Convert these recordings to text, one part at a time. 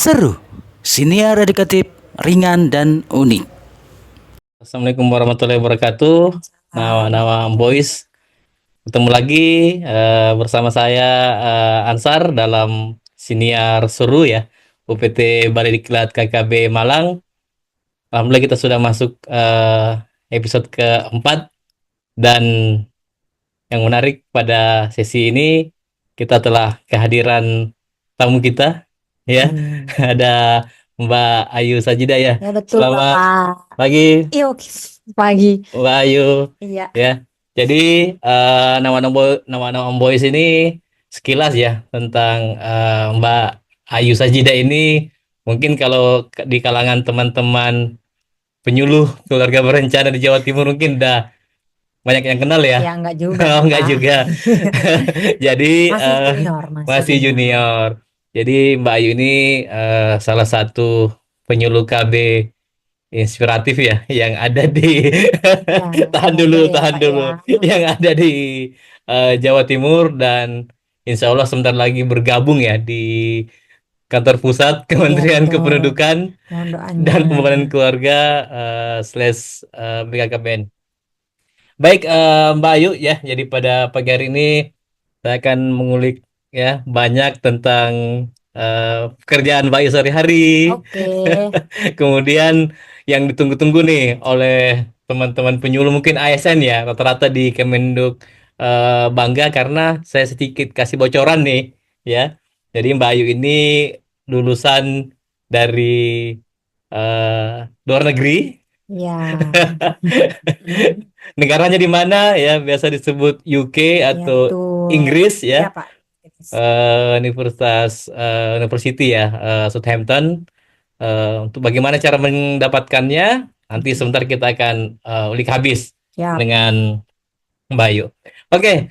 Seru, siniar edukatif, ringan dan unik. Assalamualaikum warahmatullahi wabarakatuh. Nama Boys. Ketemu lagi bersama saya Ansar dalam siniar seru ya. UPT Balai Diklat KKB Malang. Alhamdulillah kita sudah masuk episode keempat, dan yang menarik pada sesi ini kita telah kehadiran tamu kita ya. Ada Mbak Ayu Sajidah ya. Ya betul Selamat Bapak. pagi Iya oke. Pagi. Mbak Ayu. Iya. Ya, jadi nama-nama Om Boys ini sekilas ya tentang Mbak Ayu Sajida ini, mungkin kalau di kalangan teman-teman penyuluh keluarga berencana di Jawa Timur mungkin udah banyak yang kenal ya. Ya enggak juga Oh, enggak Pak. juga. Jadi Masih junior, masih junior. Jadi Mbak Ayu ini salah satu penyuluh KB inspiratif ya yang ada di Ya, tahan semoga dulu ya, Pak, ya. yang ada di Jawa Timur, dan insya Allah sebentar lagi bergabung ya di kantor pusat Kementerian betul. Kependudukan Mohon doanya. dan Pembangunan Keluarga slash BKKBN. Baik, Mbak Ayu ya, jadi pada pagi hari ini saya akan mengulik ya banyak tentang pekerjaan Mbak Ayu sehari-hari. Oke. Kemudian yang ditunggu-tunggu nih oleh teman-teman penyuluh mungkin ASN ya, rata-rata di Kemenduk bangga karena saya sedikit kasih bocoran nih ya. Jadi Mbak Ayu ini lulusan dari luar negeri. Ya. Negaranya di mana ya? Biasa disebut UK Ya atau betul. Inggris Iya ya. Pak. University ya, Southampton. Untuk bagaimana cara mendapatkannya, nanti sebentar kita akan ulik habis Ya. dengan Mbak Ayu. Oke,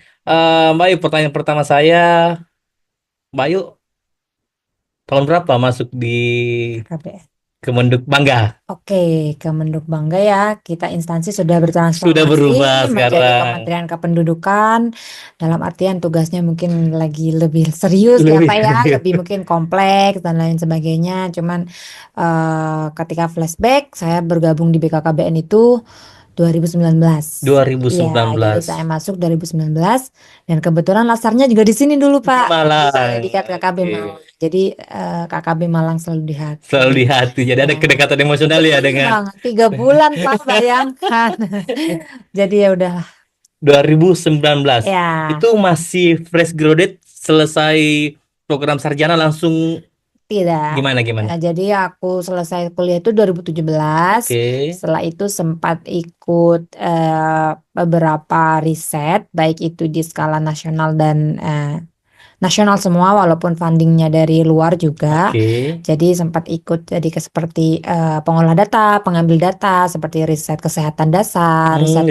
Mbak Ayu, pertanyaan pertama saya, Mbak Ayu tahun berapa masuk di KBN. Kemenduk Bangga? Oke, Kemenduk Bangga ya. Kita instansi sudah bertransformasi Sudah berubah menjadi sekarang. Kementerian Kependudukan. Dalam artian tugasnya mungkin lagi lebih serius ya Pak ya, lebih mungkin kompleks dan lain sebagainya. Cuman ketika flashback, saya bergabung di BKKBN itu 2019. 2019. Ya, jadi saya masuk 2019 dan kebetulan lasarnya juga di sini dulu Pak. Malang. Di KKB Malang. Jadi KKB Malang selalu di hati. Selalu di hati. Jadi ada kedekatan emosional ya dengan 3 bulan Pak, bayangkan. Jadi ya udah 2019. ya. Itu masih fresh graduate, selesai program sarjana langsung Tidak. gimana? Jadi aku selesai kuliah itu 2017. Oke. Setelah itu sempat ikut beberapa riset, baik itu di skala nasional dan nasional semua, walaupun fundingnya dari luar juga. Oke. Jadi sempat ikut jadi seperti pengolah data, pengambil data, seperti riset kesehatan dasar, riset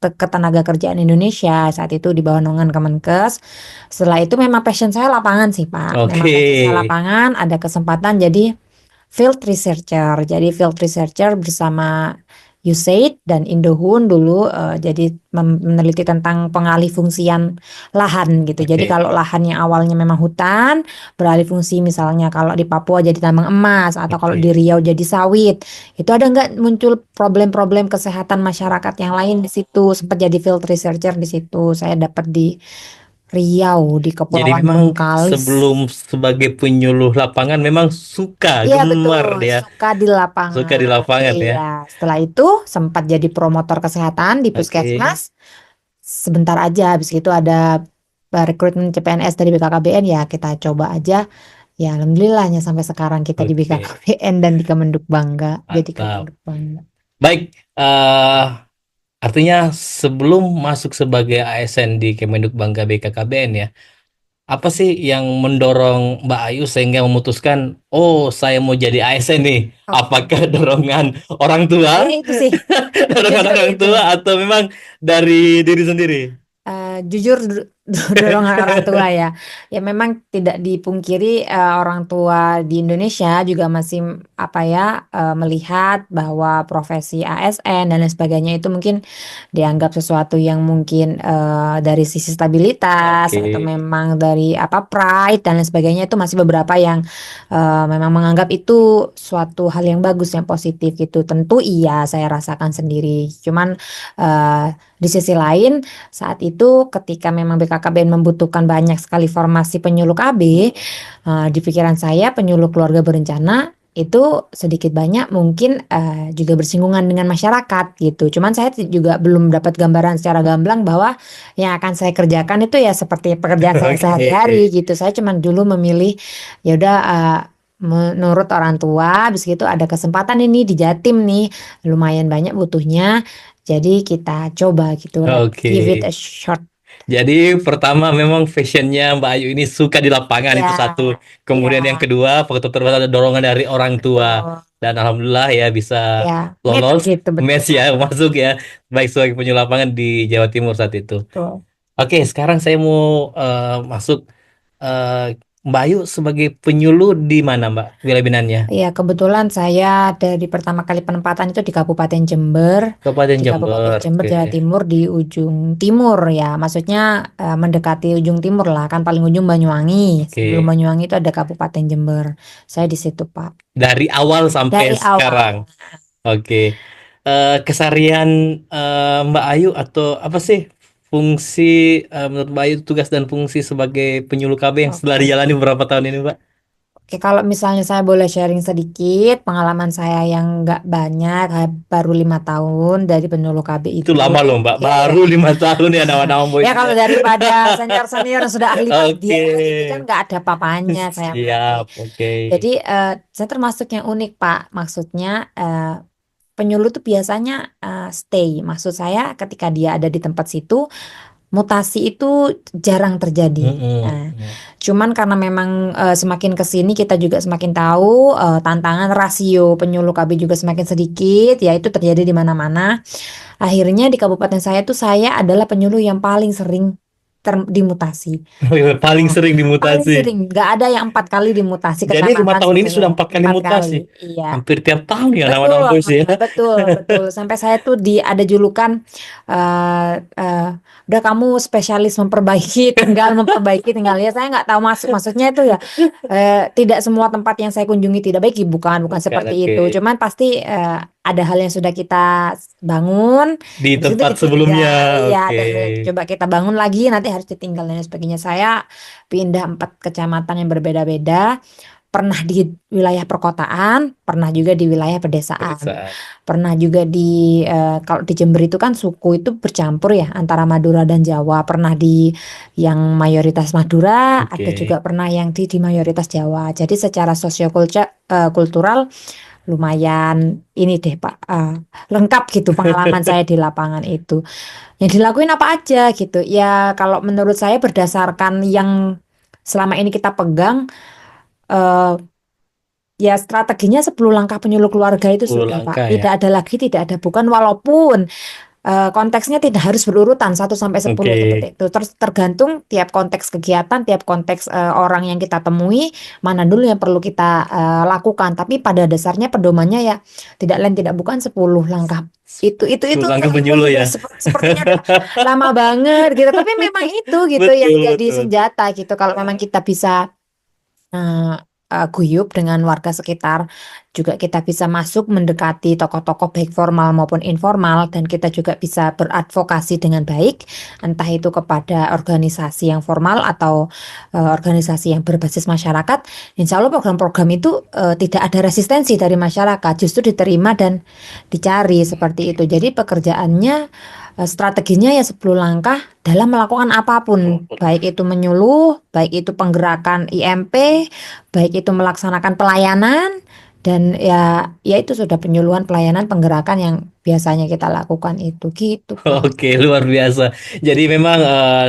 ketenaga kerjaan Indonesia saat itu di bawah naungan Kemenkes. Setelah itu memang passion saya lapangan sih Pak. Memang Oke. passion saya lapangan, ada kesempatan jadi field researcher. Jadi field researcher bersama USAID dan Indohun dulu, jadi meneliti tentang pengalih fungsian lahan gitu. Jadi Oke. kalau lahan yang awalnya memang hutan, beralih fungsi misalnya kalau di Papua jadi tambang emas atau kalau Oke. di Riau jadi sawit. Itu ada nggak muncul problem-problem kesehatan masyarakat yang lain di situ. Sempat jadi field researcher di situ. Saya dapat di Riau, di Jadi Kepulauan memang Bengkalis. sebelum sebagai penyuluh lapangan memang suka, Iya gemar betul, ya. suka di lapangan. Suka di lapangan ya. Iya, setelah itu sempat jadi promotor kesehatan di Oke. Puskesmas. Sebentar aja, habis itu ada rekrutmen CPNS dari BKKBN, ya kita coba aja. Ya alhamdulillahnya sampai sekarang kita di Oke. BKKBN dan di Kemenduk Bangga. Jadi Mantap. Kemenduk Bangga. Baik, artinya sebelum masuk sebagai ASN di Kemenduk Bangga BKKBN ya, apa sih yang mendorong Mbak Ayu sehingga memutuskan, oh saya mau jadi ASN nih? Oke. Apakah dorongan orang tua, Itu sih. dorongan Jujur orang itu. tua, atau memang dari diri sendiri? jujur dorongan orang tua ya. Ya memang tidak dipungkiri orang tua di Indonesia juga masih melihat bahwa profesi ASN dan lain sebagainya itu mungkin dianggap sesuatu yang mungkin dari sisi stabilitas atau Oke. memang dari pride dan lain sebagainya itu masih beberapa yang memang menganggap itu suatu hal yang bagus yang positif gitu. Tentu iya saya rasakan sendiri. Cuman di sisi lain saat itu ketika memang BKKBN membutuhkan banyak sekali formasi penyuluh KB, di pikiran saya penyuluh keluarga berencana itu sedikit banyak mungkin juga bersinggungan dengan masyarakat gitu. Cuman saya juga belum dapat gambaran secara gamblang bahwa yang akan saya kerjakan itu ya seperti pekerjaan saya Oke. sehari-hari gitu. Saya cuman dulu memilih ya udah menurut orang tua, habis gitu ada kesempatan ini di Jatim nih, lumayan banyak butuhnya. Jadi kita coba gitu, let's give it Oke. a shot. Jadi pertama memang fashionnya Mbak Ayu ini suka di lapangan itu Ya, satu. ya, Kemudian yang kedua faktor terbesar ada dorongan dari orang tua. betul. Dan alhamdulillah ya bisa Ya, match lolos, gitu betul. match ya masuk ya. Baik sebagai penyuluh lapangan di Jawa Timur saat itu. Betul. Oke, sekarang saya mau masuk Mbak Ayu sebagai penyuluh di mana Mbak wilayah binannya? Ya, kebetulan saya dari pertama kali penempatan itu di Kabupaten Jember. Kabupaten Di Kabupaten Jember. Jember, Oke. Jawa Timur di ujung timur ya. Maksudnya mendekati ujung timur lah, kan paling ujung Banyuwangi. Sebelum Oke. Banyuwangi itu ada Kabupaten Jember. Saya di situ, Pak. Dari awal sampai Dari sekarang. awal. Oke. Keseharian Mbak Ayu atau apa sih fungsi menurut Mbak Ayu tugas dan fungsi sebagai penyuluh KB yang setelah Oke. dijalani beberapa tahun ini, Mbak? Oke, kalau misalnya saya boleh sharing sedikit pengalaman saya yang nggak banyak, baru 5 tahun dari penyuluh KB Itu itu. lama loh, Mbak. Ya, Baru 5 tahun ya nama-nama ya kalau voice-nya. daripada senior-senior yang sudah ahli Oke. ini kan nggak ada papanya saya Siap, melihatnya. oke. Jadi saya termasuk yang unik Pak. Maksudnya penyuluh tuh biasanya stay. Maksud saya ketika dia ada di tempat situ, mutasi itu jarang terjadi. Nah, Mm-mm. cuman karena memang semakin kesini kita juga semakin tahu tantangan rasio penyuluh KB juga semakin sedikit, ya itu terjadi di mana-mana. Akhirnya di kabupaten saya tuh saya adalah penyuluh yang paling sering dimutasi. Paling Nah, sering paling dimutasi. sering, nggak ada yang 4 kali dimutasi Jadi 5 kecamatan tahun ini sudah sebetulnya. 4 kali 4 mutasi. kali, iya. Hampir tiap tahun ya Betul, nama-nama voice ya. betul, betul. Sampai saya tuh ada julukan, eh eh, udah kamu spesialis memperbaiki, tinggal ya. Saya nggak tahu maksudnya itu ya. Tidak semua tempat yang saya kunjungi tidak baik, bukan Bukan, seperti oke. itu. Cuman pasti ada hal yang sudah kita bangun, Di habis itu tempat ditinggal, sebelumnya, ya, oke. dan coba kita bangun lagi, nanti harus ditinggal dan sebagainya. Saya pindah 4 kecamatan yang berbeda-beda. Pernah di wilayah perkotaan, pernah juga di wilayah pedesaan, Pedesaan. pernah juga kalau di Jember itu kan suku itu bercampur ya antara Madura dan Jawa. Pernah di yang mayoritas Madura, ada Oke. juga pernah yang di mayoritas Jawa. Jadi secara kultural lumayan ini deh Pak, lengkap gitu pengalaman saya di lapangan itu. Yang dilakuin apa aja gitu. Ya kalau menurut saya berdasarkan yang selama ini kita pegang, eh, ya strateginya 10 langkah penyuluh keluarga itu 10 sudah Pak. langkah ya. Tidak ada lagi, tidak ada bukan, walaupun konteksnya tidak harus berurutan 1 sampai 10 Oke. seperti itu. Terus tergantung tiap konteks kegiatan, tiap konteks orang yang kita temui, mana dulu yang perlu kita lakukan. Tapi pada dasarnya pedomannya ya tidak lain tidak bukan 10 langkah. Itu 10 langkah penyuluh ya. sepertinya lama banget gitu. Tapi memang itu gitu yang Betul, jadi betul. senjata gitu. Kalau memang kita bisa guyup dengan warga sekitar, juga kita bisa masuk mendekati tokoh-tokoh baik formal maupun informal, dan kita juga bisa beradvokasi dengan baik, entah itu kepada organisasi yang formal atau organisasi yang berbasis masyarakat. Insya Allah program-program itu tidak ada resistensi dari masyarakat, justru diterima dan dicari seperti itu. Jadi pekerjaannya strateginya ya 10 langkah dalam melakukan apapun, baik itu menyuluh, baik itu penggerakan IMP, baik itu melaksanakan pelayanan, dan ya itu sudah penyuluhan, pelayanan, penggerakan yang biasanya kita lakukan itu gitu Pak. Oke, luar biasa. Jadi memang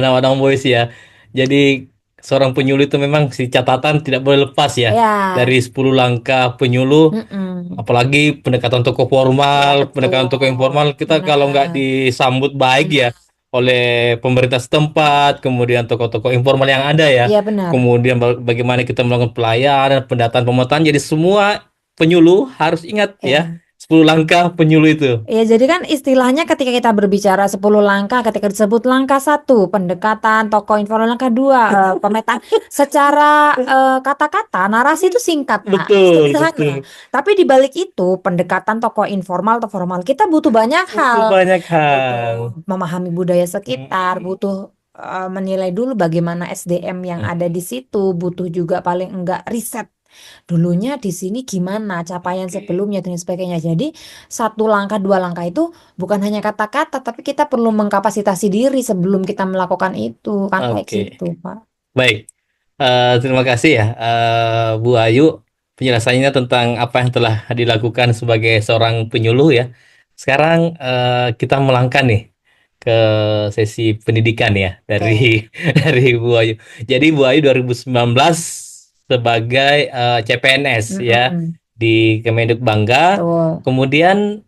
nama-nama voice ya. Jadi seorang penyuluh itu memang si catatan tidak boleh lepas ya. Ya, Dari 10 langkah penyuluh, mm-mm. apalagi pendekatan tokoh Ya formal, pendekatan tokoh betul, informal, kita kalau nggak benar, disambut baik ya, benar. oleh pemerintah setempat, kemudian tokoh-tokoh informal yang ada ya, Iya benar. kemudian bagaimana kita melakukan pelayanan, pendataan, pemetaan. Jadi semua penyuluh harus ingat ya, Ya. 10 langkah penyuluh itu. Ya, jadi kan istilahnya ketika kita berbicara 10 langkah, ketika disebut langkah satu, pendekatan, tokoh informal, langkah dua, pemetaan. Secara kata-kata, narasi itu singkat, Pak, Betul, betul. sederhana. Tapi di balik itu, pendekatan tokoh informal atau formal, kita butuh banyak Butuh hal. banyak hal. Butuh memahami budaya sekitar, Mm, butuh menilai dulu bagaimana SDM yang mm, ada di situ, butuh juga paling enggak riset dulunya di sini gimana capaian Oke, sebelumnya dan sebagainya. Jadi satu langkah dua langkah itu bukan hanya kata-kata, tapi kita perlu mengkapasitasi diri sebelum kita melakukan itu kan kayak oke. gitu, Pak. Baik. Terima kasih ya, Bu Ayu, penjelasannya tentang apa yang telah dilakukan sebagai seorang penyuluh ya. Sekarang kita melangkah nih ke sesi pendidikan ya Oke. dari dari Bu Ayu. Jadi Bu Ayu 2019 sebagai CPNS ya Mm-mm. di Kemenduk Bangga. Betul. Kemudian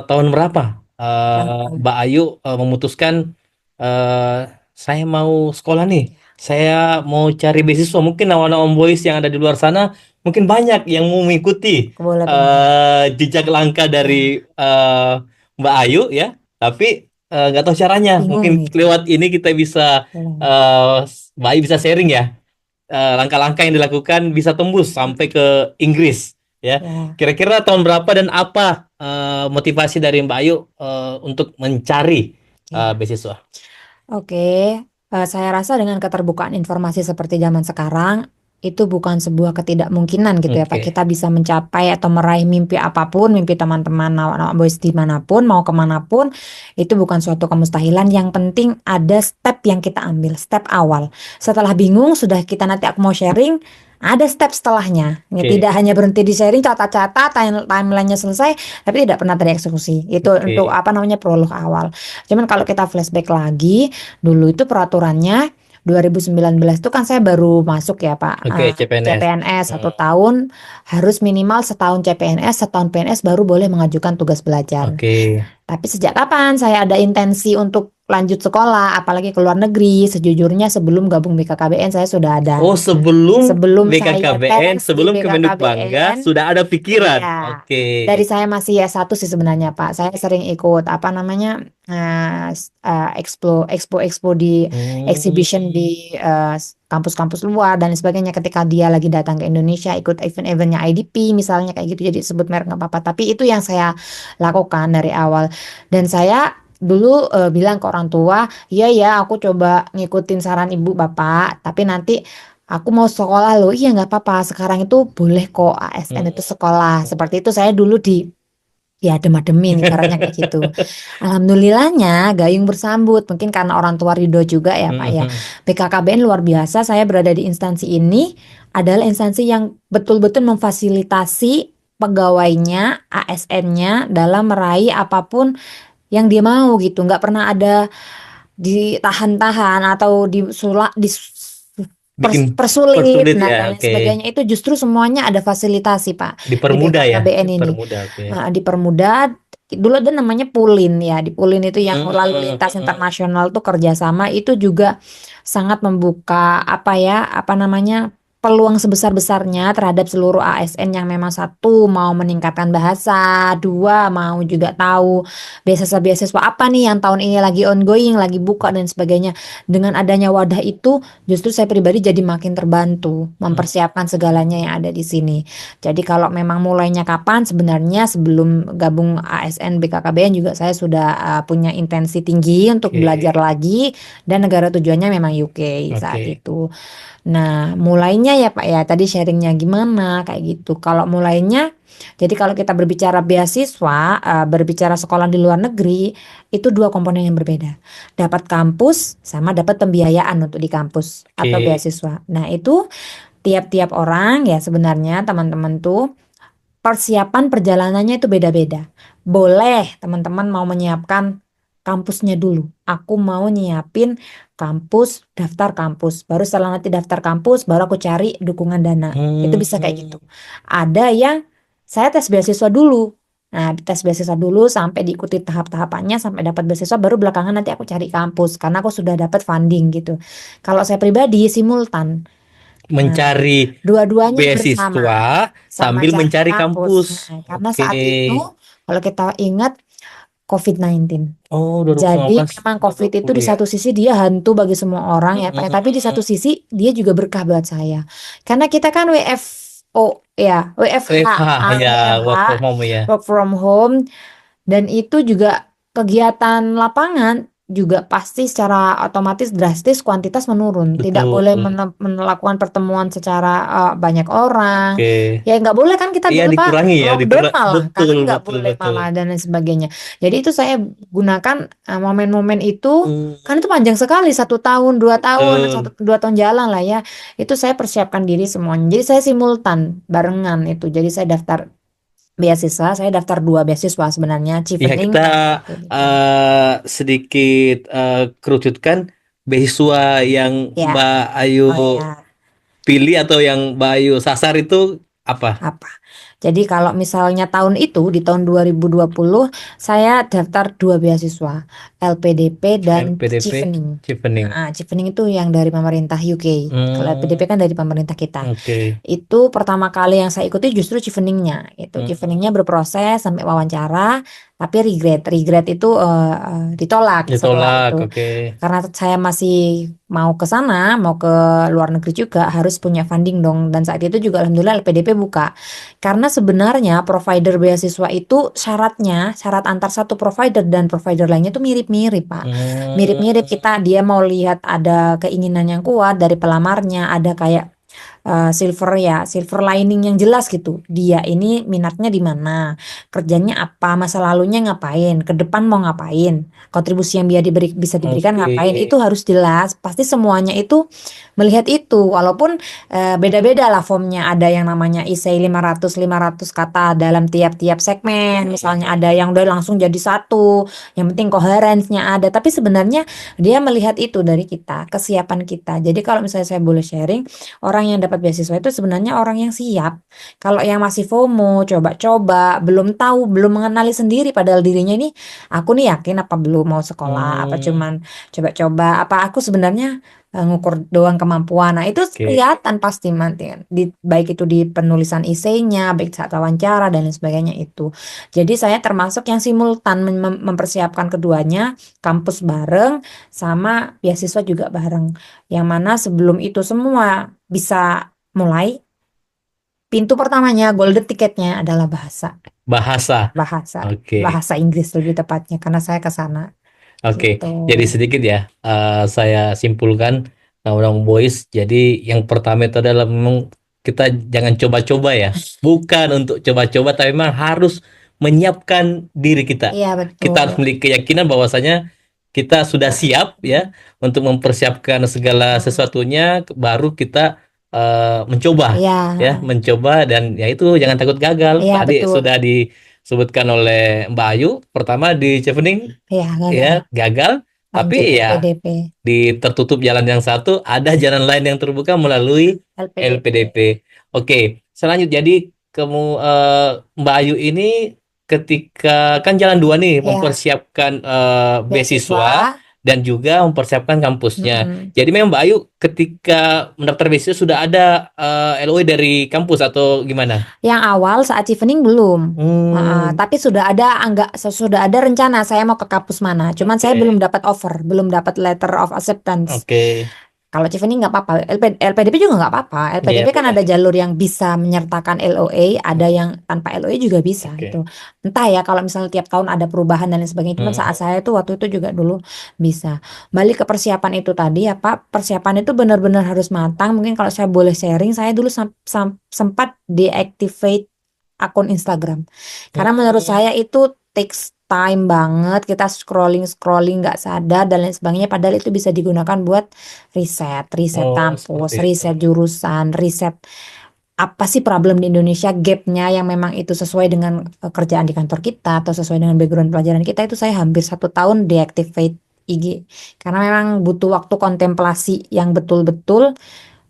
tahun berapa Nah, Mbak Ayu memutuskan saya mau sekolah nih, saya mau cari beasiswa. Mungkin awan-awan boys yang ada di luar sana mungkin banyak yang mau mengikuti boleh banget. jejak langkah Ya, dari Mbak Ayu ya, tapi nggak tahu caranya. bingung Mungkin gitu. lewat ini kita bisa Boleh. eh, Mbak Ayu bisa sharing ya, langkah-langkah yang dilakukan bisa tembus sampai ke Inggris ya. Ya, Kira-kira tahun berapa dan apa motivasi dari Mbak Ayu untuk mencari ya. beasiswa? Oke, saya rasa dengan keterbukaan informasi seperti zaman sekarang itu bukan sebuah ketidakmungkinan gitu ya Pak. Oke, Kita bisa mencapai atau meraih mimpi apapun, mimpi teman-teman anak boys dimanapun, mau kemanapun, itu bukan suatu kemustahilan. Yang penting ada step yang kita ambil, step awal. Setelah bingung, sudah kita nanti aku mau sharing, ada step setelahnya. Ya, oke, tidak hanya berhenti di sharing, catat-catat, timelinenya selesai, tapi tidak pernah tereksekusi. Itu untuk oke, apa namanya prolog awal. Cuman kalau kita flashback lagi, dulu itu peraturannya 2019 itu kan saya baru masuk ya Pak, oke, CPNS. CPNS Hmm, 1 tahun, harus minimal setahun CPNS, setahun PNS baru boleh mengajukan tugas belajar. oke. Tapi sejak kapan saya ada intensi untuk lanjut sekolah, apalagi ke luar negeri? Sejujurnya sebelum gabung BKKBN saya sudah ada. Oh, sebelum Sebelum saya BKKBN, tes di sebelum Kemenduk Bangga, BKKBN, sudah ada pikiran. iya, Oke. dari saya masih S1 sih sebenarnya Pak. Saya sering ikut apa namanya expo di exhibition Hmm, di kampus-kampus luar dan sebagainya. Ketika dia lagi datang ke Indonesia, ikut event-eventnya IDP misalnya kayak gitu. Jadi sebut merek nggak apa-apa. Tapi itu yang saya lakukan dari awal. Dan saya dulu bilang ke orang tua, iya ya aku coba ngikutin saran ibu bapak. Tapi nanti aku mau sekolah loh. Iya nggak apa-apa. Sekarang itu boleh kok ASN itu hmm. sekolah. Seperti itu saya dulu ya adem-ademin ibaratnya kayak gitu. Alhamdulillahnya gayung bersambut. Mungkin karena orang tua ridho juga ya Pak ya. Hmm, BKKBN luar biasa. Saya berada di instansi ini adalah instansi yang betul-betul memfasilitasi pegawainya, ASN-nya dalam meraih apapun yang dia mau gitu. Nggak pernah ada ditahan-tahan atau bikin persulit persulit nah ya. dan lain Oke. sebagainya itu justru semuanya ada fasilitasi Pak di Dipermudah ya, BKKBN ini. dipermudah. Oke. Dipermudah dulu ada namanya Pulin ya, di Pulin itu yang lalu Hmm, lintas internasional tuh kerjasama itu juga sangat membuka apa ya apa namanya peluang sebesar-besarnya terhadap seluruh ASN yang memang satu mau meningkatkan bahasa, dua mau juga tahu beasiswa-beasiswa apa nih yang tahun ini lagi ongoing, lagi buka dan sebagainya. Dengan adanya wadah itu, justru saya pribadi jadi makin terbantu hmm. mempersiapkan segalanya yang ada di sini. Jadi kalau memang mulainya kapan, sebenarnya sebelum gabung ASN BKKBN juga saya sudah punya intensi tinggi untuk belajar Oke, lagi dan negara tujuannya memang UK saat oke, itu. Nah, mulainya ya Pak ya, tadi sharingnya gimana kayak gitu. Kalau mulainya, jadi kalau kita berbicara beasiswa, berbicara sekolah di luar negeri, itu dua komponen yang berbeda. Dapat kampus sama dapat pembiayaan untuk di kampus atau oke, beasiswa. Nah, itu tiap-tiap orang ya sebenarnya teman-teman tuh persiapan perjalanannya itu beda-beda. Boleh teman-teman mau menyiapkan kampusnya dulu. Aku mau nyiapin kampus, daftar kampus. Baru setelah nanti daftar kampus, baru aku cari dukungan dana. Itu bisa kayak gitu. Hmm, Ada yang saya tes beasiswa dulu. Nah, tes beasiswa dulu sampai diikuti tahap-tahapannya sampai dapat beasiswa, baru belakangan nanti aku cari kampus karena aku sudah dapat funding gitu. Kalau saya pribadi simultan. Nah, Mencari dua-duanya bersama beasiswa sama sambil cari mencari kampus. kampus. Nah, karena Oke. saat itu kalau kita ingat COVID-19. Oh, Jadi 2019 memang COVID itu 2020 di ya. satu sisi dia hantu bagi semua orang ya Pak, ya. Tapi di satu sisi dia juga berkah buat saya. Karena kita kan WFO ya, WFH, WFH ya, WFH, work from home ya. work from home, dan itu juga kegiatan lapangan juga pasti secara otomatis drastis kuantitas menurun. Tidak boleh Betul. melakukan pertemuan secara banyak orang. Oke. Ya nggak boleh kan kita Iya dulu Pak dikurangi ya, lockdown malah kan betul nggak betul boleh betul. malah dan lain sebagainya. Jadi itu saya gunakan momen-momen itu Hmm, kan itu panjang sekali 1 tahun 2 tahun betul. 1 2 tahun jalan lah ya. Itu saya persiapkan diri semuanya. Jadi saya simultan barengan itu. Jadi saya daftar beasiswa, saya daftar 2 beasiswa sebenarnya, Ya Chevening kita dan LPDP. sedikit kerucutkan beasiswa yang Ya, Mbak Ayu oh ya, pilih atau yang Mbak Ayu sasar itu apa? apa? Jadi kalau misalnya tahun itu di tahun 2020 saya daftar 2 beasiswa, LPDP dan LPDP, Chevening. Chevening. Nah, Chevening itu yang dari pemerintah UK. Kalau Hmm, LPDP kan dari pemerintah kita. oke. Itu pertama kali yang saya ikuti justru Cheveningnya. Itu Cheveningnya Hmm, berproses sampai wawancara, tapi regret itu ditolak setelah ditolak, itu. oke. Karena saya masih mau ke sana, mau ke luar negeri juga harus punya funding dong. Dan saat itu juga alhamdulillah LPDP buka. Karena sebenarnya provider beasiswa itu syarat antar satu provider dan provider lainnya itu mirip-mirip, Pak. Mirip-mirip, Hmm, dia mau lihat ada keinginan yang kuat dari pelamarnya, ada kayak silver lining yang jelas gitu. Dia ini minatnya di mana, kerjanya apa, masa lalunya ngapain, ke depan mau ngapain, kontribusi yang bisa diberikan oke. ngapain, itu harus jelas. Pasti semuanya itu melihat itu, walaupun beda-beda lah formnya. Ada yang namanya essay 500 kata dalam tiap-tiap segmen, misalnya ada yang udah langsung jadi satu, yang penting coherence-nya ada. Tapi sebenarnya dia melihat itu dari kita, kesiapan kita. Jadi kalau misalnya saya boleh sharing, orang yang dapat beasiswa itu sebenarnya orang yang siap. Kalau yang masih FOMO, coba-coba, belum tahu, belum mengenali sendiri padahal dirinya ini, aku nih yakin apa belum mau sekolah, apa Hmm, cuman coba-coba, apa aku sebenarnya ngukur doang kemampuan. Nah, itu oke. kelihatan pasti nanti kan. Baik itu di penulisan esainya, baik saat wawancara dan lain sebagainya itu. Jadi saya termasuk yang simultan mempersiapkan keduanya, kampus bareng sama beasiswa juga bareng. Yang mana sebelum itu semua bisa mulai, pintu pertamanya golden ticketnya adalah bahasa Bahasa. bahasa Oke. bahasa Inggris lebih tepatnya karena saya ke sana Oke, gitu. jadi sedikit ya, saya simpulkan Nawang Boys. Jadi yang pertama itu adalah memang kita jangan coba-coba ya, bukan untuk coba-coba, tapi memang harus menyiapkan diri kita. Iya Kita betul. harus memiliki keyakinan bahwasanya kita sudah siap ya untuk mempersiapkan segala Hmm. sesuatunya, baru kita mencoba Iya, ya, mencoba dan ya itu jangan takut gagal. iya Tadi betul. sudah disebutkan oleh Mbak Ayu, pertama di Chevening Iya gagal. ya gagal, Lanjut tapi ya LPDP, di tertutup jalan yang satu ada jalan lain yang terbuka melalui LPDP. LPDP. Oke, selanjutnya jadi kamu Mbak Ayu ini ketika kan jalan dua nih, Ya, mempersiapkan beasiswa. beasiswa dan juga mempersiapkan kampusnya. Mm-mm. Jadi memang Mbak Ayu ketika mendaftar beasiswa sudah ada LOI dari kampus atau gimana? Yang awal saat Chevening belum. Hmm, Tapi sudah ada rencana saya mau ke kampus mana. Cuman saya belum oke, dapat offer, belum dapat letter of acceptance. oke, Kalau Chevening nggak apa-apa, LPDP juga nggak apa-apa. iya LPDP kan benar, ada jalur yang bisa menyertakan LOA, ada yang tanpa LOA juga bisa oke. itu. Entah ya kalau misalnya tiap tahun ada perubahan dan lain sebagainya. Cuman saat Hmm. saya itu waktu itu juga dulu bisa. Balik ke persiapan itu tadi ya Pak, persiapan itu benar-benar harus matang. Mungkin kalau saya boleh sharing, saya dulu sempat deactivate akun Instagram. Karena menurut Hmm. saya itu takes time banget, kita scrolling nggak sadar dan lain sebagainya. Padahal itu bisa digunakan buat riset Oh, kampus, seperti itu. riset jurusan, riset apa sih problem di Indonesia, gapnya yang memang itu sesuai dengan kerjaan di kantor kita atau sesuai dengan background pelajaran kita. Itu saya hampir 1 tahun deactivate IG karena memang butuh waktu kontemplasi yang betul-betul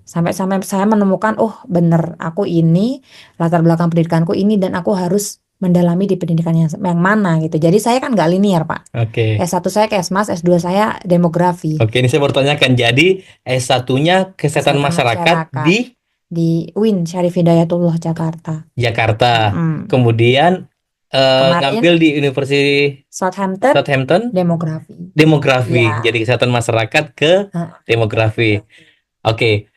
sampai-sampai saya menemukan, oh bener aku ini latar belakang pendidikanku ini dan aku harus mendalami di pendidikan yang mana gitu. Jadi saya kan nggak linear Pak. Oke. S1 saya Kesmas, S2 saya demografi, Oke, ini saya baru tanyakan. Jadi S1-nya Kesehatan kesehatan Masyarakat masyarakat di di UIN Syarif Hidayatullah Jakarta. Jakarta. Mm-mm. Kemudian Kemarin ngambil di University Southampton Southampton demografi. Demografi. Ya, Jadi Kesehatan Masyarakat ke Demografi. demografi. Oke,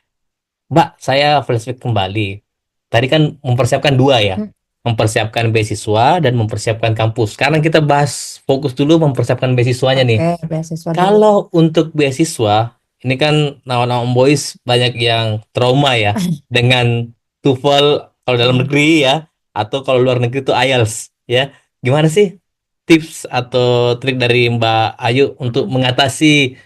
Mbak, saya flashback kembali. Tadi kan mempersiapkan dua ya. Hmm, Mempersiapkan beasiswa dan mempersiapkan kampus. Sekarang kita bahas fokus dulu mempersiapkan beasiswanya nih. Oke, beasiswa dulu. Kalau untuk beasiswa, ini kan nama-nama boys banyak yang trauma ya dengan TOEFL kalau dalam Ya. negeri ya, atau kalau luar negeri itu IELTS ya. Gimana sih tips atau trik dari Mbak Ayu untuk mengatasi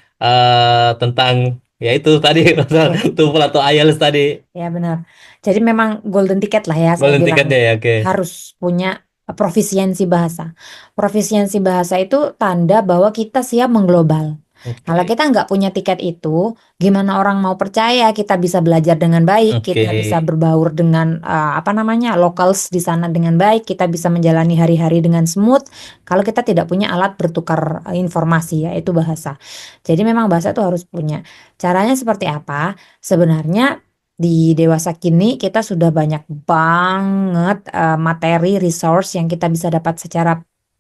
tentang ya itu tadi Oke, TOEFL atau IELTS tadi, ya benar. Jadi memang golden ticket lah ya saya golden ticket bilang. ya, oke. Harus punya profisiensi bahasa. Profisiensi bahasa itu tanda bahwa kita siap mengglobal. Kalau Oke. kita nggak punya tiket itu, gimana orang mau percaya kita bisa belajar dengan baik, Oke. kita bisa berbaur dengan apa namanya locals di sana dengan baik, kita bisa menjalani hari-hari dengan smooth. Kalau kita tidak punya alat bertukar informasi, yaitu bahasa. Jadi memang bahasa itu harus punya. Caranya seperti apa? Sebenarnya di dewasa kini kita sudah banyak banget materi resource yang kita bisa dapat secara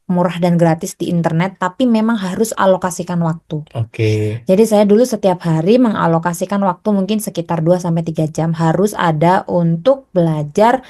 murah dan gratis di internet, tapi memang harus alokasikan waktu. Oke. Jadi saya dulu setiap hari mengalokasikan waktu mungkin sekitar 2 sampai 3 jam harus ada untuk belajar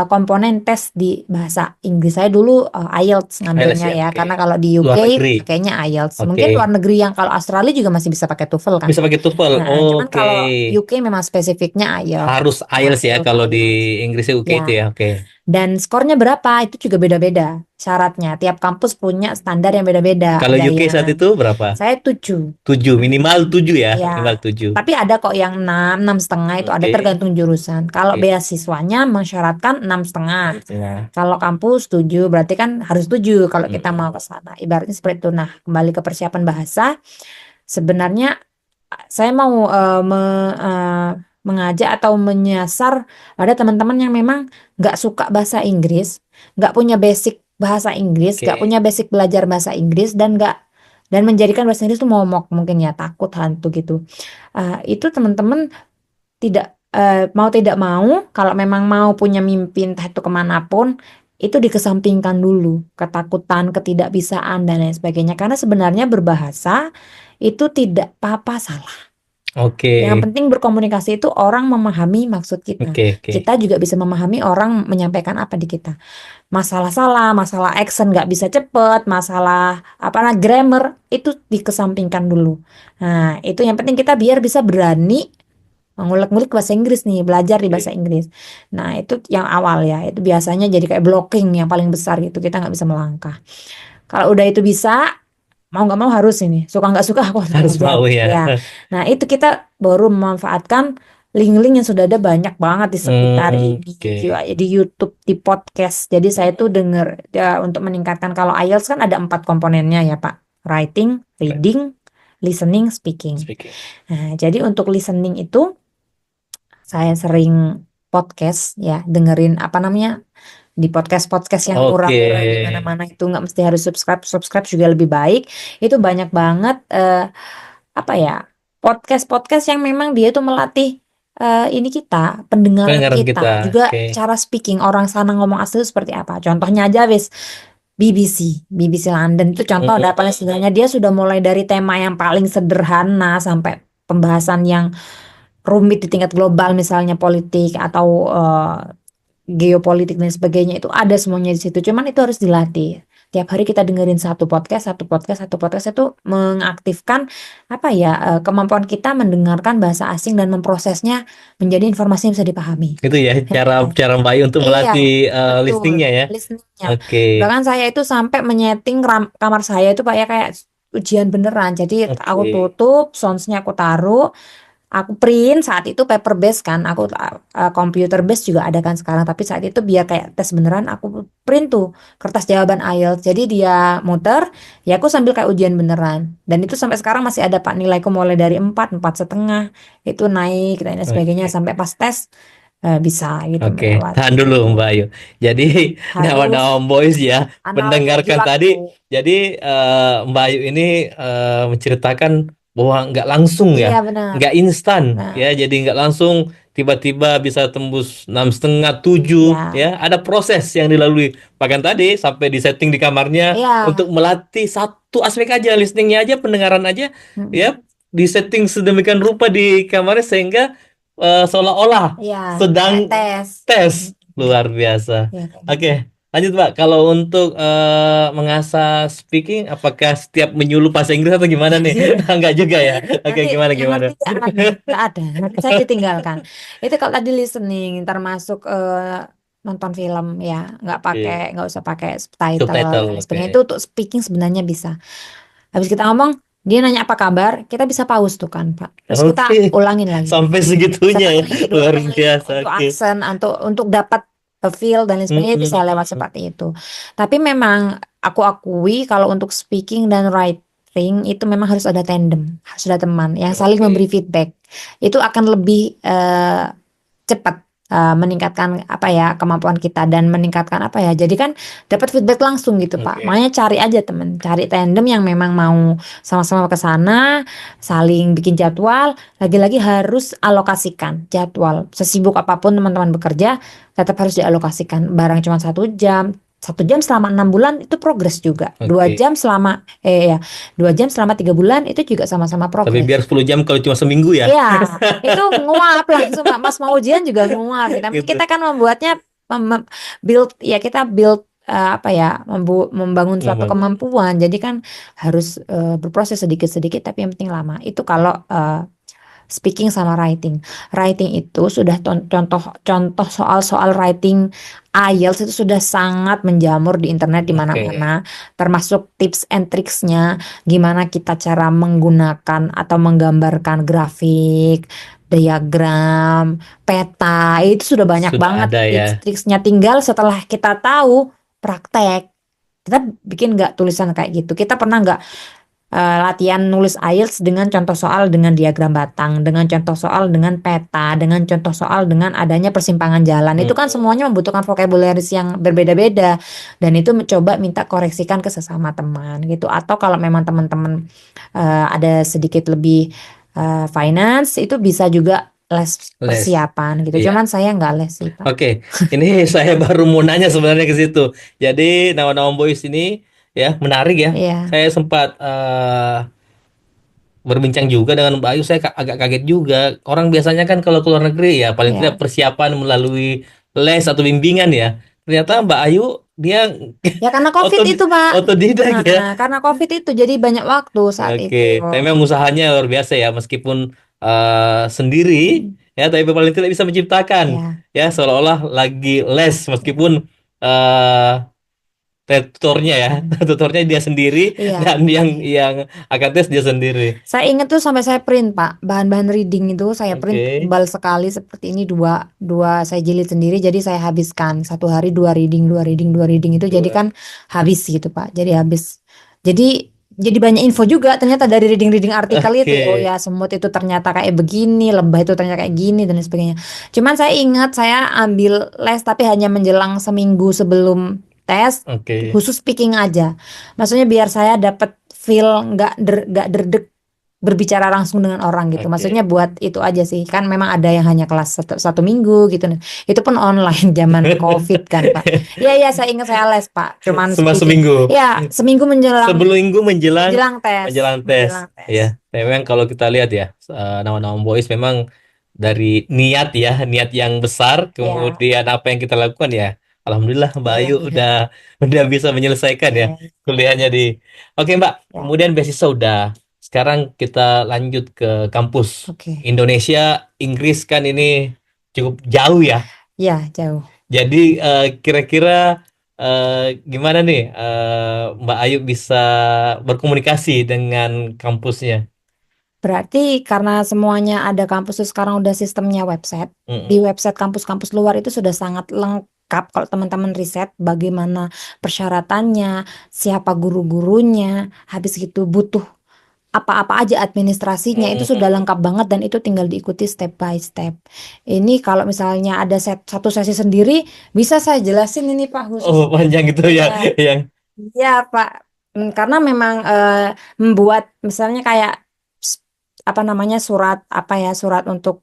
komponen tes di bahasa Inggris. Saya dulu IELTS IELTS ngambilnya ya, ya, oke. karena kalau di Luar UK negeri. pakainya IELTS. Oke. Mungkin luar negeri yang kalau Australia juga masih bisa pakai TOEFL kan. Bisa pakai TOEFL. Nah, cuman Oke. kalau UK memang spesifiknya IELTS. Harus Nah, IELTS ya harus kalau di IELTS. Inggris UK itu Ya, ya. Oke. dan skornya berapa itu juga beda-beda syaratnya. Tiap kampus punya standar yang beda-beda. Kalau Ada UK saat yang itu berapa? saya 7. 7, minimal 7 ya, Ya, minimal 7. tapi ada kok yang 6, 6,5 itu ada Oke. tergantung jurusan. Kalau Oke. beasiswanya mensyaratkan 6,5. Ya. Kalau kampus 7 berarti kan harus 7 kalau kita mau Mm-mm. ke sana. Ibaratnya seperti itu. Nah, kembali ke persiapan bahasa. Sebenarnya saya mau mengajak atau menyasar ada teman-teman yang memang nggak suka bahasa Inggris, nggak punya basic bahasa Inggris, nggak Oke. punya basic belajar bahasa Inggris dan menjadikan bahasa Inggris itu momok mungkin ya takut hantu gitu. Itu teman-teman mau tidak mau kalau memang mau punya mimpi entah itu kemanapun itu dikesampingkan dulu ketakutan, ketidakbisaan dan lain sebagainya karena sebenarnya berbahasa itu tidak apa-apa salah. Oke. Yang penting berkomunikasi itu orang memahami maksud kita. Oke. Kita juga bisa memahami orang menyampaikan apa di kita. Masalah salah, masalah accent nggak bisa cepet, masalah grammar itu dikesampingkan dulu. Nah, itu yang penting kita biar bisa berani ngulik-ngulik bahasa Inggris nih, belajar di bahasa Oke. Inggris. Nah, itu yang awal ya. Itu biasanya jadi kayak blocking yang paling besar gitu. Kita nggak bisa melangkah. Kalau udah itu bisa, mau nggak mau harus ini. Suka nggak suka aku harus Harus belajar. mau ya. Ya. Nah, itu kita baru memanfaatkan link-link yang sudah ada banyak banget di sekitar ini. Oke. Di YouTube, di podcast. Jadi saya tuh denger ya, untuk meningkatkan kalau IELTS kan ada 4 komponennya ya Pak. Writing, reading, listening, speaking. Speaking. Nah, jadi untuk listening itu saya sering podcast ya, dengerin di podcast-podcast yang Oke. murah-murah di mana-mana itu nggak mesti harus subscribe juga lebih baik. Itu banyak banget podcast-podcast yang memang dia tuh melatih ini kita, pendengaran Pendengaran kita, kita. juga Oke. cara speaking orang sana ngomong asli itu seperti apa. Contohnya aja BBC London itu contoh ada paling sederhananya dia sudah mulai dari tema yang paling sederhana sampai pembahasan yang rumit di tingkat global misalnya politik atau geopolitik dan sebagainya itu ada semuanya di situ. Cuman itu harus dilatih. Tiap hari kita dengerin satu podcast itu mengaktifkan kemampuan kita mendengarkan bahasa asing dan memprosesnya menjadi informasi yang bisa dipahami. Itu ya cara Mbak Ayu untuk Iya, melatih betul. listeningnya ya. Listeningnya. Oke. Bahkan saya itu sampai menyeting kamar saya itu kayak ujian beneran. Jadi aku Oke. tutup, sounds-nya aku taruh, aku print saat itu paper base kan, aku computer base juga ada kan sekarang, tapi saat itu biar kayak tes beneran aku print tuh kertas jawaban IELTS. Jadi dia muter, ya aku sambil kayak ujian beneran. Dan itu sampai sekarang masih ada Pak nilaiku mulai dari 4, 4,5 itu naik dan sebagainya Oke. sampai pas tes bisa gitu Oke, tahan melewati dulu itu. Mbak Ayu. Jadi Harus Nawa Boys ya, analogi aja mendengarkan waktu. tadi. Jadi Mbak Ayu ini menceritakan bahwa nggak langsung Iya ya, benar. nggak instan Nah, ya. Jadi nggak langsung tiba-tiba bisa tembus 6,5, 7 ya, ya. Ada proses yang dilalui. Bahkan tadi sampai di setting di kamarnya iya, untuk melatih satu aspek aja, listeningnya aja, pendengaran aja mm-mm. ya. Di setting sedemikian rupa di kamarnya sehingga seolah-olah Iya, kayak sedang tes. tes. Mm. Luar biasa. Ya, kayak gitu. Oke, lanjut Mbak. Kalau untuk mengasah speaking, apakah setiap menyuluh bahasa Inggris atau gimana nih? Enggak juga ya. Oke, Nanti gimana yang gimana? ngerti nggak ada, nanti saya ditinggalkan. Itu kalau tadi listening, termasuk nonton film ya, Oke. nggak usah pakai subtitle dan Subtitle, lain sebagainya. oke. Itu untuk speaking sebenarnya bisa. Habis kita ngomong, dia nanya apa kabar, kita bisa pause tuh kan, Pak. Terus kita Oke, ulangin lagi. sampai segitunya ya. Sekali, dua Luar kali biasa. untuk Oke. aksen, untuk dapat feel dan lain sebagainya bisa lewat Mm-mm. seperti itu. Tapi memang aku akui kalau untuk speaking dan writing itu memang harus ada tandem, harus ada teman yang saling memberi Oke. feedback. Itu akan lebih cepat meningkatkan apa ya kemampuan kita dan meningkatkan apa ya. Jadi kan dapat feedback langsung gitu, Pak. Oke. Makanya cari aja temen, cari tandem yang memang mau sama-sama ke sana, saling bikin jadwal. Lagi-lagi harus alokasikan jadwal. Sesibuk apapun teman-teman bekerja, tetap harus dialokasikan. Barang cuma 1 jam. 1 jam selama 6 bulan itu progres juga. Dua Oke. jam selama ya 2 jam selama 3 bulan itu juga sama-sama Tapi progres. biar 10 jam kalau cuma seminggu ya. Iya, itu nguap langsung Pak. Pas mau ujian juga nguap. Tapi Gitu. kita kan membuatnya build ya kita build apa ya membangun suatu Memang. kemampuan. Jadi kan harus berproses sedikit-sedikit tapi yang penting lama. Itu kalau speaking sama writing. Writing itu sudah contoh soal-soal writing IELTS itu sudah sangat menjamur di internet di Oke. mana-mana, termasuk tips and tricksnya, gimana kita cara menggunakan atau menggambarkan grafik, diagram, peta, itu sudah banyak Sudah banget ada ya. tips-triksnya. Tinggal setelah kita tahu praktek, kita bikin nggak tulisan kayak gitu. Kita pernah nggak latihan nulis IELTS dengan contoh soal dengan diagram batang, dengan contoh soal dengan peta, dengan contoh soal dengan adanya persimpangan jalan. Itu kan semuanya membutuhkan vocabularies yang berbeda-beda dan itu mencoba minta koreksikan ke sesama teman gitu. Atau kalau memang teman-teman ada sedikit lebih finance itu bisa juga les Les. persiapan gitu. Iya. Cuman saya nggak les sih, Pak. Oke, ini saya baru mau nanya sebenarnya ke situ. Jadi Nama-Nama Boys ini ya menarik ya. Iya, Saya sempat berbincang juga dengan Mbak Ayu. Saya agak kaget juga. Orang biasanya kan kalau keluar negeri ya paling tidak iya. persiapan melalui les atau bimbingan ya. Ternyata Mbak Ayu dia Ya karena COVID itu, Pak. otodidak ya. Karena COVID itu jadi banyak waktu saat Oke, itu. tapi memang usahanya luar biasa ya, meskipun sendiri ya, tapi paling tidak bisa menciptakan Ya, ya seolah-olah lagi les meskipun eh tutornya ya, tutornya dia sendiri iya. dan yang akan tes dia sendiri. Saya ingat tuh sampai saya print, Pak. Bahan-bahan reading itu saya print Oke, tebal sekali seperti ini dua dua saya jilid sendiri. Jadi saya habiskan 1 hari 2 reading, 2 reading, 2 reading itu jadi dua. kan habis gitu, Pak. Jadi habis. Jadi banyak info juga ternyata dari reading-reading artikel itu. Oh Oke, ya, semut itu ternyata kayak begini, lebah itu ternyata kayak gini dan lain sebagainya. Cuman saya ingat saya ambil les tapi hanya menjelang seminggu sebelum tes oke. khusus speaking aja. Maksudnya biar saya dapat feel nggak derdek berbicara langsung dengan orang gitu. Maksudnya Oke. buat itu aja sih. Kan memang ada yang hanya kelas satu minggu gitu. Itu pun online zaman COVID kan, Pak. Iya, iya, saya ingat saya les, Pak. Cuman Cuma speaking. seminggu. Ya, seminggu menjelang Seminggu menjelang menjelang tes. menjelang tes. Menjelang tes. Ya, memang kalau kita lihat ya, Nama-Nama Boys memang dari niat ya, niat yang besar, Ya, kemudian apa yang kita lakukan ya. Alhamdulillah Mbak iya, Ayu udah bisa menyelesaikan ya iya, kuliahnya di. Oke Mbak, ya. kemudian beasiswa udah. Sekarang kita lanjut ke kampus. Oke. Indonesia, Inggris kan ini cukup jauh ya. Ya, jauh. Jadi kira-kira gimana nih Mbak Ayu bisa berkomunikasi dengan kampusnya? Berarti karena semuanya ada kampus itu sekarang udah sistemnya website. Di Mm-mm. website kampus-kampus luar itu sudah sangat lengkap kalau teman-teman riset bagaimana persyaratannya, siapa guru-gurunya, habis gitu butuh apa-apa aja administrasinya itu sudah lengkap banget dan itu tinggal diikuti step by step. Ini kalau misalnya ada satu sesi sendiri bisa saya jelasin ini Pak Oh, khusus. panjang gitu ya, Iya, yang iya Pak. Karena memang membuat misalnya kayak s- apa namanya surat untuk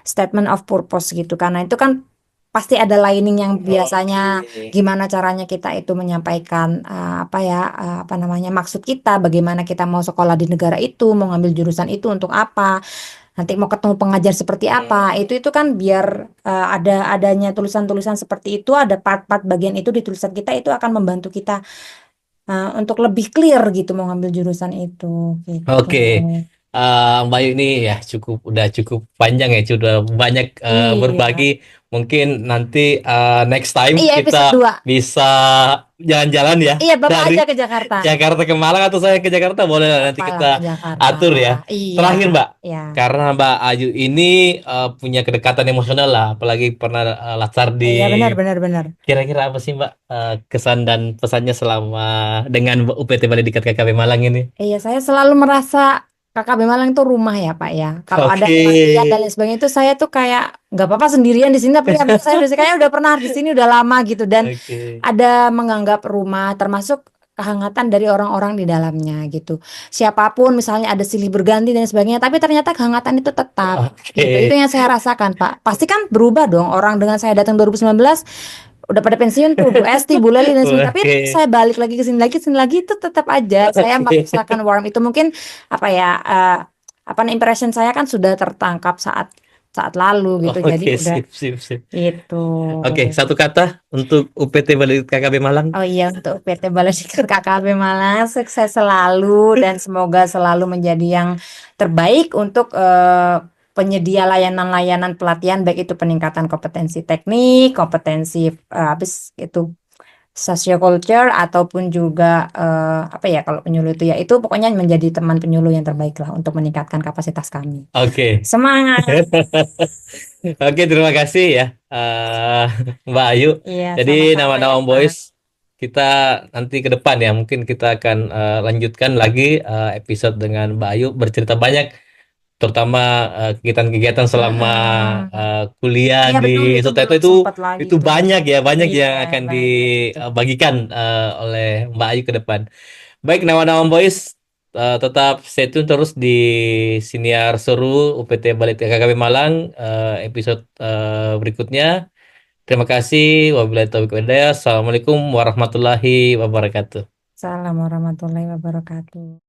statement of purpose gitu. Karena itu kan pasti ada lining yang biasanya oke. gimana caranya kita itu menyampaikan apa namanya maksud kita, bagaimana kita mau sekolah di negara itu, mau ngambil jurusan itu untuk apa, nanti mau ketemu pengajar seperti apa. Itu kan biar adanya tulisan-tulisan seperti itu, ada part-part bagian itu di tulisan kita itu akan membantu kita untuk lebih clear gitu mau ngambil jurusan itu gitu. Oke, Mbak Ayu ini ya udah cukup panjang ya, sudah banyak Iya. berbagi. Mungkin nanti next time Iya episode kita 2. bisa jalan-jalan ya Iya, Bapak aja dari ke Jakarta. Jakarta ke Malang atau saya ke Jakarta boleh lah, nanti Apalah ke kita Jakarta. atur ya. Iya, Terakhir Mbak, ya. karena Mbak Ayu ini punya kedekatan emosional lah, apalagi pernah latar di. Iya benar benar benar. Kira-kira apa sih Mbak kesan dan pesannya selama dengan UPT Bali Diklat KKP Malang ini? Iya, saya selalu merasa KKB Malang itu rumah ya, Pak ya. Kalau ada Oke. pelatihan dan lain sebagainya itu saya tuh kayak nggak apa-apa sendirian di sini, tapi habis itu saya kayaknya udah pernah di sini udah lama gitu dan Oke. ada menganggap rumah termasuk kehangatan dari orang-orang di dalamnya gitu. Siapapun misalnya ada silih berganti dan sebagainya, tapi ternyata kehangatan itu tetap gitu. Itu Oke. yang saya rasakan, Pak. Pasti kan berubah dong orang dengan saya datang 2019 udah pada pensiun tuh Bu Esti, Bu Leli dan sebagainya. Tapi Oke. saya balik lagi ke sini lagi itu tetap aja saya Oke. memaksakan warm itu mungkin apa ya impression saya kan sudah tertangkap saat saat lalu gitu. Jadi Oke, udah sip, sip, sip. itu. Oke, satu kata untuk UPT Bali KKB Malang. Oh iya untuk PT Balai Diklat KKB Malang sukses selalu dan semoga selalu menjadi yang terbaik untuk penyedia layanan-layanan pelatihan baik itu peningkatan kompetensi teknik, kompetensi habis itu socioculture ataupun juga apa ya kalau penyuluh itu ya itu pokoknya menjadi teman penyuluh yang terbaik lah untuk meningkatkan kapasitas kami. Oke. Semangat. Oke, terima kasih ya, Mbak Ayu. Iya, Jadi sama-sama ya, nama-nama Pak. Boys kita nanti ke depan ya, mungkin kita akan lanjutkan lagi episode dengan Mbak Ayu bercerita banyak, terutama kegiatan-kegiatan selama Mm-mm. kuliah Iya betul di itu Suteto belum itu sempat lagi itu itu. banyak ya, banyak Iya, yang akan banyak itu. dibagikan oleh Mbak Ayu ke depan. Baik, nama-nama Boys tetap stay tune terus di Siniar Seru UPT Balik KKB Malang episode berikutnya. Terima kasih. Wabillahi taufiq wal hidayah. Assalamualaikum warahmatullahi wabarakatuh. Salam warahmatullahi wabarakatuh.